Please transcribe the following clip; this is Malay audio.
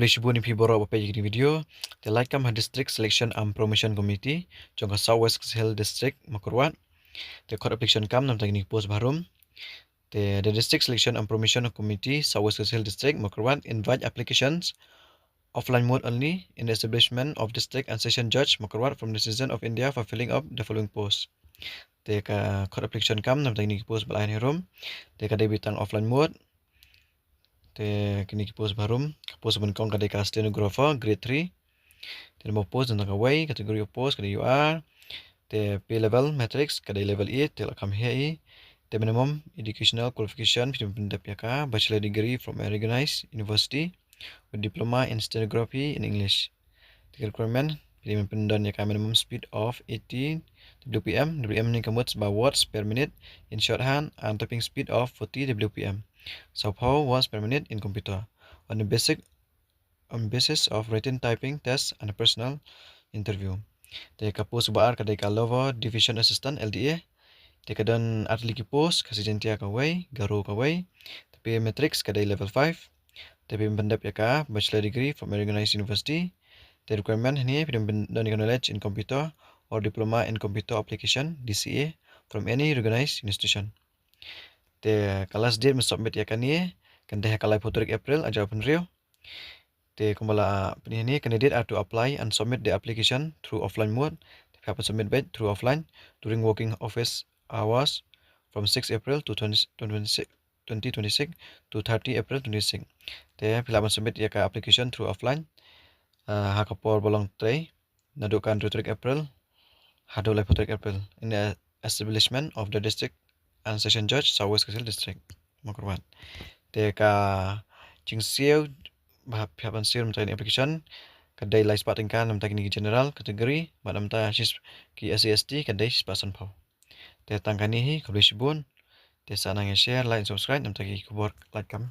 Kablishibun in Piboro page video, the Laikam District Selection and Promotion Committee, Jonga Southwest Hill District, Makurwat, the court application kam nam tagni post barum, the District Selection and Promotion Committee, Southwest Hill District, Makurwat, invite applications offline mode only in the establishment of district and session judge Makurwat from the citizen of India for filling up the following posts. The court application kam nam tagni post balayan hirum, the kadebitang offline mode, the kini post barum, post benkong kadeka stenographer grade 3. The mau post tentang away kategori post kada UR, the pay level matrix kada level 8 tel kam here the minimum educational qualification pendap yaka bachelor degree from a recognized university with diploma in stenography in English. The requirement pendan yaka minimum speed of 80 WPM. WPM ni kamut by words per minute in shorthand and typing speed of 40 WPM. So how words per minute in computer on the basis of written typing test and a personal interview. Teka post baar kadai lover division assistant LDA. Teka dan atliki post kasi jentia kawai garo kawai. Tapi matrix kadai level 5. Tapi pendap ya ka bachelor degree from a recognized university. The requirement ini dan knowledge in computer or diploma in computer application DCA from any recognized institution. The kelas date submit ya kan ni kan dah kalai fotorik April aja open rio. The kumbala ini candidate are to apply and submit the application through offline mode. They have to submit it through offline during working office hours from 6 April to 2026 to 30 April 2026. They fill up and submit ya application through offline. Hakapor bolong tray nadukan 2 April hado lai 4 April in the establishment of the district and session judge Southwest Hill District Makurwat. Teka jingsiu Hapan sir mengenai application kadai lai sepat tingkan nam teknik general kategori madam ta sis ki SCST kadai sepasan pau. Te tangkani hi kabli shibun te sanang share like subscribe nam tagi kubor like kam.